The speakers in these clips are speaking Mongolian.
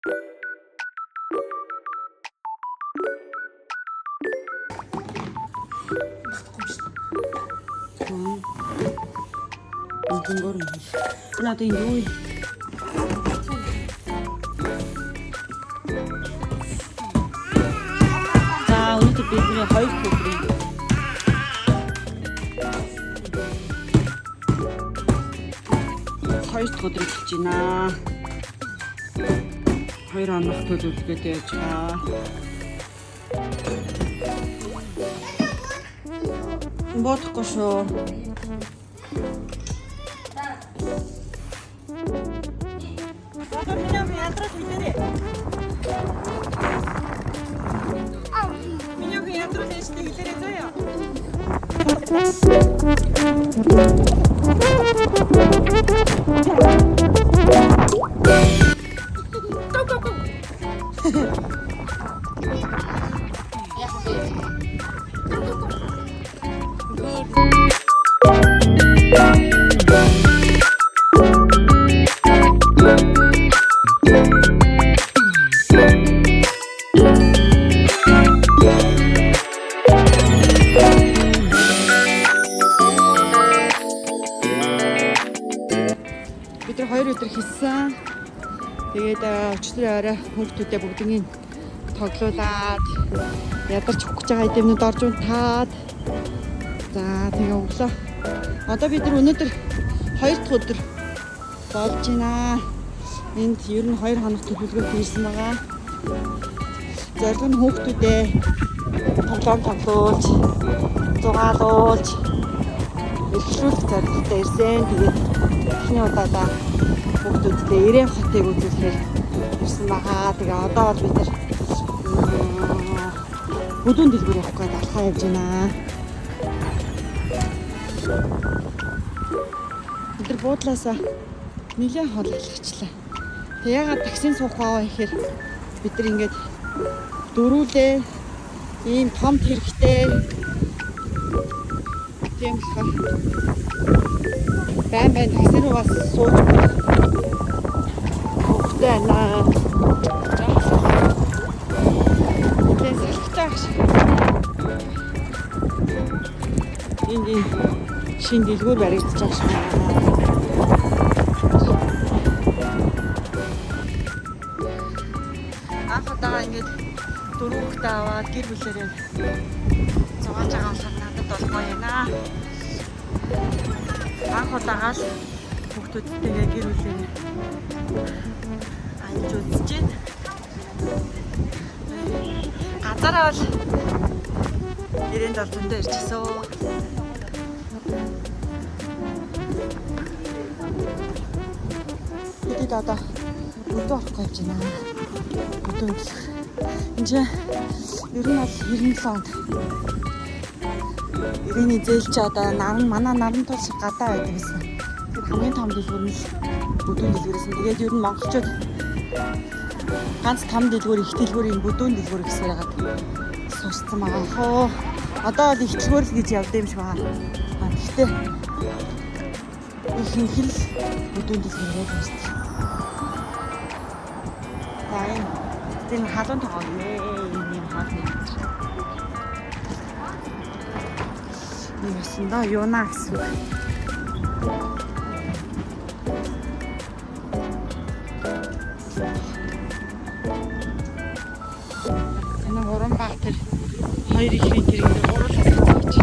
이건 나도 이거 자 오늘도 비밀의 하이프 그리고 하이스 도드리지나 하이라 안 도드리게 되자 뭐 듣고서 бид нар 2 өдөр хийсэн. Тэгээд өчигдөр арай хүүхдүүдээ бүгднийг тоглуулад ядарч хөгж байгаа эдэмнүүд орж унтаад за тэгээ өглөө. Одоо бид нар өнөөдөр 2 дахь өдөр болж байна. Энд ер нь 2 хоног төлөвлөгөө хийсэн байгаа. Зорилго нь хүүхдүүдээ тоглуулж, зугаалуулж, эрхлүүлэх зорилготой ирсэн. Тэгээд эхний удаадаа хүүхдүүдтэй Ирээн хотыг үзүүлэхээр ирсэн байгаа. Тэгээ одоо бол бид нар бүдүүн дэлгүүр явах гээд алхаа явж байна. Бид нар буудлаасаа нэлээд хол алхачлаа. Тэг ягаад таксин суух аваа гэхээр бид нар ингээд дөрүүлээ ийм том хэрэгтэй. Тийм болохоор байн таксин руугаас сууж хөвгтэй наа. Тэгээд салхитаач. Энд шинэ дэлгүүр баригдаж байгаа шиг байна. Анхудаа ингэж дөрөвхтэй аваад гэр бүлээрээ зугааж байгаа болохоор надад бол гоё байна. Анхудаага л хүүхдүүдтэйгээ гэр бүлээрээ анж үзэж байна. Газараа бол Ирээнд бол зөндөө ирчихсэн. Бид одоо бүдүү авах гэж байна. Бүдүү дэлгүүр. Энд ер нь бол 97 онд Ирээний зээлч одоо манай наран тул шиг гадаа байдаг гэсэн. Тэр хамгийн том дэлгүүр нь бүдүүн дэлгүүрсэн. Тэгээд ер нь монголчууд ганц том дэлгүүр, их дэлгүүрийн бүдүүн дэлгүүр гэсээр хагаад сууссан байгаа хөө. Одоо л их дэлгүүр л гэж явд юм шиг байна. Гэхдээ их хэл бүдүүн дэлгүүр яг байна. Энэ халуун тоогоо юм хаалт нэг. Ясна юунаа гэсэн. Энэ уран баг тэр хоёр ихийн тэр ингэ уруулсан гэж.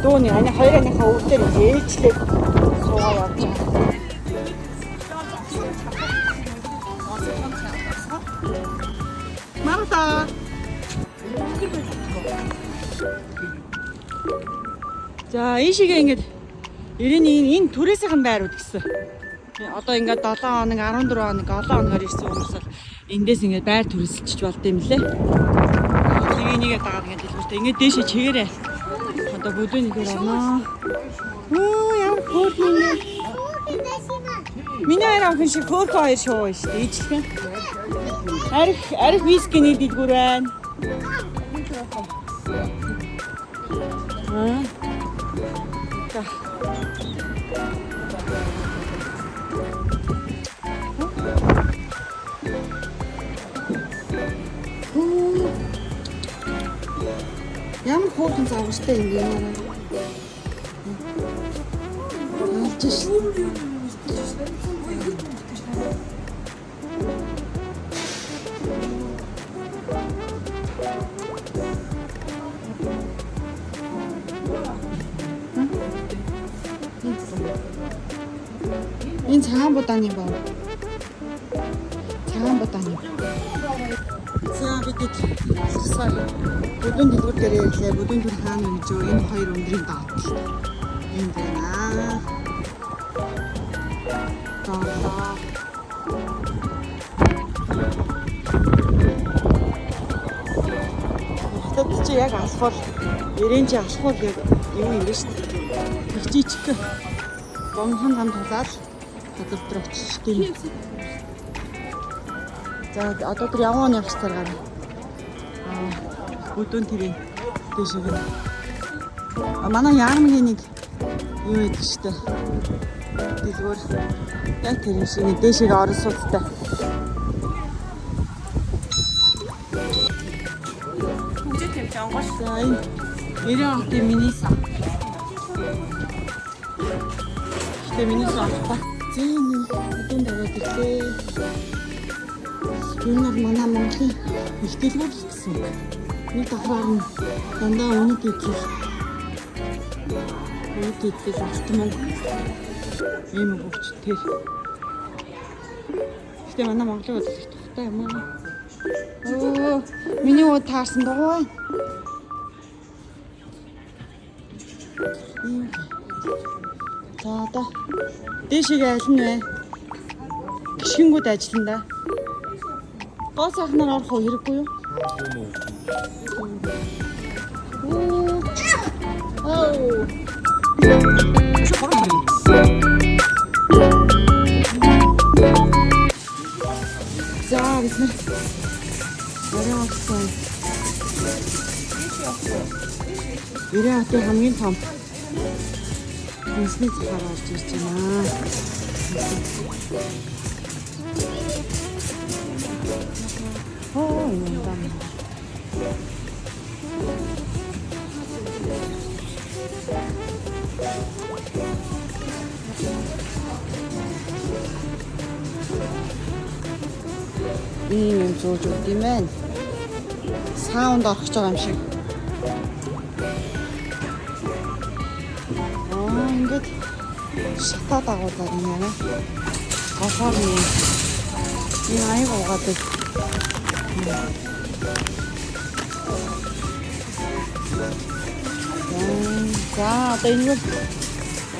Дууны ани хоёрынхаа өвдөр ээлжлээд суугаа явж байгаа. Марта. За энэ шиг ингэж Ирээний энэ түрээсийн байрууд гэсэн. Одоо ингээд 7 хоног, 14 хоног, 7 хоногор ирсэн хүмүүс бол эндээс ингээд байр түрээсэлчих болд юм лээ. Нэгээ дагаад ингээд дэлгүүртээ ингээд дээшээ чигээрээ. Одоо бүдүүн нэг орно. Оо яа хөөрхөн юм. Миний арай охин шиг хөөрхөн хоёр шоу шүү дээ. Ижлэн. Арих вискиний дэлгүүр байна. За. Ямар хөөрхөн завштай юм бэ яараа. Алчш. Энэ цагаан будааны боо. Цагаан будааны. За бид сар бүдүүн дэлгүүр дээр ирлээ. Бүдүүн түр хаана гэж юу энэ хоёр өндрийн даатал. Энд байна. Таа. Хятад чи яг асфал эренж асфал гэдэг юм юм шүү дээ. Тэгчичг гомхон хам тулаад хадад дээр очиж тийм. За одоо тэр явган явах царгаар бүдүүн тэрийн дэшиг. Манай яармгийн нэг юу гэдэг штэ. Дэлгүүр яг тэр шиг дэшиг орон суудтай. Үгүй тийм жангаш. Энэ 90 миниса. Тэ миниса авах. Зин бүдүүн даваад ирлээ. Энэ нар манай Монголын их дэлгүүр гэсэн. Нэг давхраар нь дандаа өнөд идэх. Өнөд идэх автомат. Ийм хөвчтэй. Гэтэ манай Монголын удаа их тухтай юм аа. Оо, миний уу таарсан доо. За одоо дэшиг аль нь вэ? Гişгэнгүүд ажиллана да. Гоо сайхнаар орох уу хэрэггүй юу? За бид нар оройсон. Ирээтэй хамгийн том бизнес хараад ирж байна. Oh, ini kan. Ini yang jauh-jauh di mana? Sound орох гэж байгаа юм шиг. Ингээд шатаад агуулдаг юм яана. Госоор юм. Энэ аяг угаадаг. За одоо энэ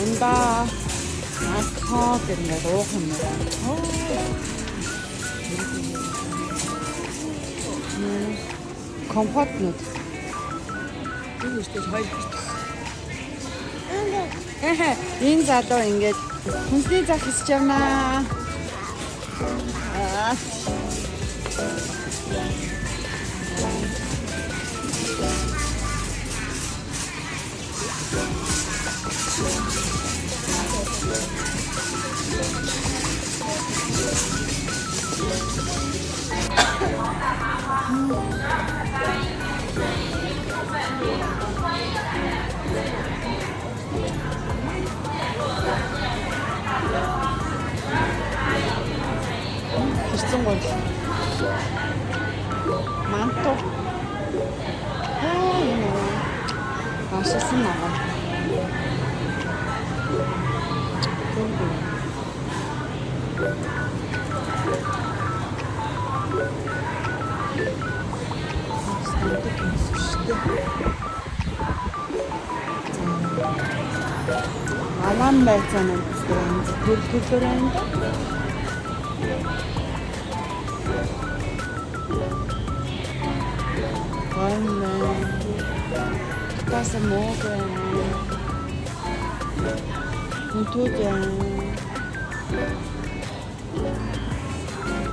унда асхаа гэх юм уу юм. Компактнууд. Энэ ч хоёр. Энэ залуу ингээд хүнсний зах хийж явнаа. Хэрцэн гол. Манто. Башсан байгаа. Алан байцаана гэсэн төлөвлөрөнд Passa moga. Muito bem.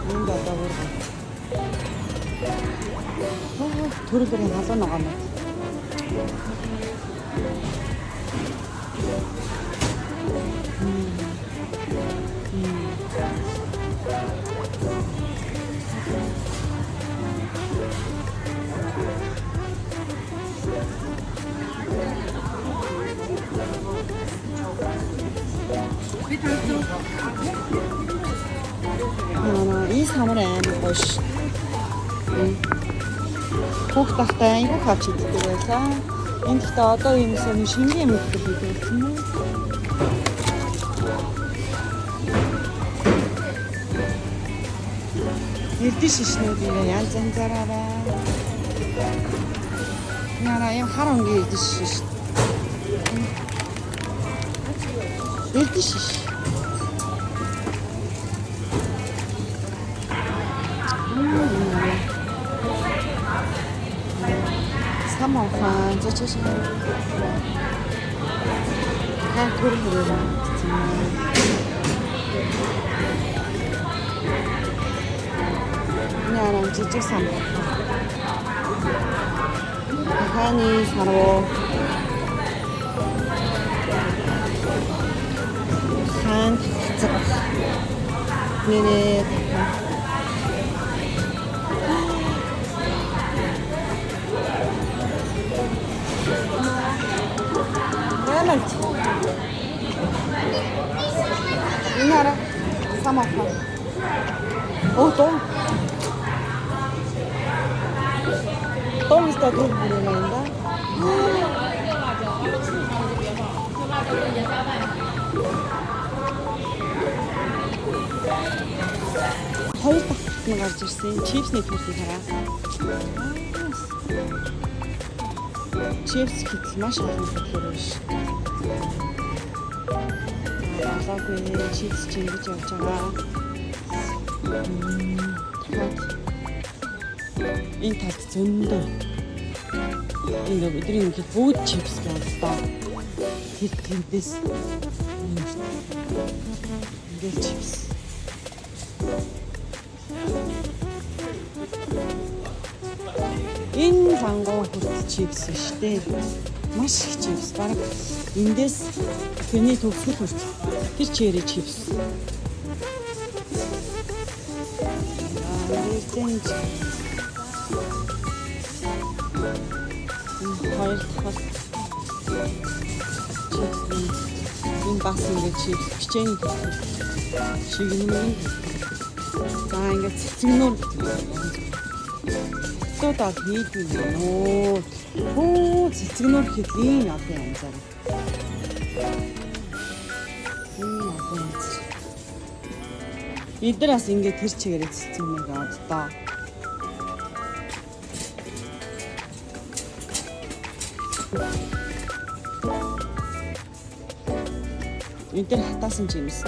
뭔가 다 모르겠어. 돌들이 나서 나가네. 이 사물 амар гоё ш. Хүүхд тахтай айгүй хавч иддэг байлаа. Энд ихтэй одоо юм сонь шингийн мэддэг байсан юм. Эрдэн шишнүүд янз янзаараа. Нара юм харангийн эрдэн шиш. Эрдэн шиш. Самохан зочиж. Ха гүрмөрөө. Нярам жижиг самохан. Хани сароо. хан цэг. Нэрээ 이나라 사먹어. 또 있다 또 부르는다. хоёр дахь нь гарч ирсэн. Чипсний төлөв хараа. Чипс хийх маш олон төлөв биш. Алаагүй чипс чингэж явж байгаа. Энэ талд зөндөө. Энэ бидний их бүгд чипс байна. Тэр тэндээс ингээд чипс. Энэ лангуу хүртэл чипс шүү дээ. Маш их чипс. Бараг эндээс тэрний төгсгөл хүртэл тэр чири чипс. Эрдэнэ хоёр дахь чипс. Энэ бас ингээд чипс бичээний шиг юм. За ингээд цэцгнүүд тотал хийдэг нөө. Оо цэцгнүүд хийлийн одоо юм заа. Эдгээрээс ингээд тэр чигээрээ цэцгнүүд авдаа. Эдгээр хатаасан жимс.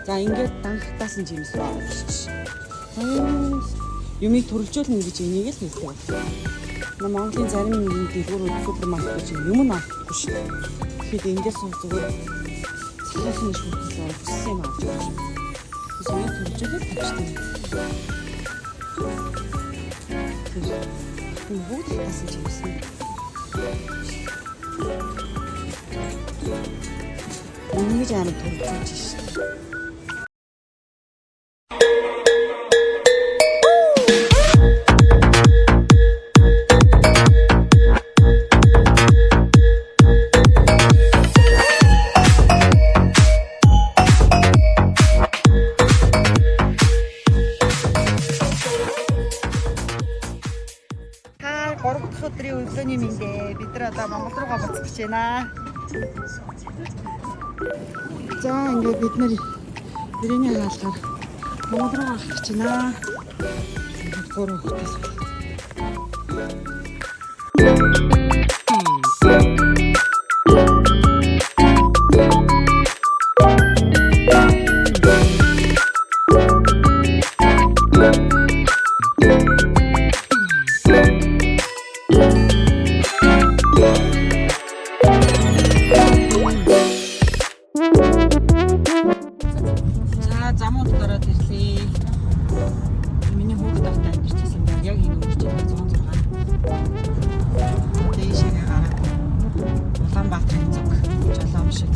За ингээд дан хатаасан жимс байна гэж. Юмыг төрөлжүүлнэ гэж энийг л хэлдэг. Монголын зарим нэгэн дэлгүүрүүд супермаркет чинь юм авахгүй шүү дээ. Тэгэхэд эндээс зүгээр цахилгааны шүүхэл олгсон юм авч байгаа шүү. Тэгээс төрөлжүүлээд тавьчихсан. Энэ бүгд хатаасан жимс. Ингэж амар төрөлжүүлж шүү. Өдрийн өглөөний мэндэ бид нар одоо Монгол руугаа буцах гэж байна. За ингээд бид нар ирээний хаалгаар Монгол руугаа гарах гэж байна. Гурван хүүхдээс. Улаанбаатарын зүг жолоом шиг.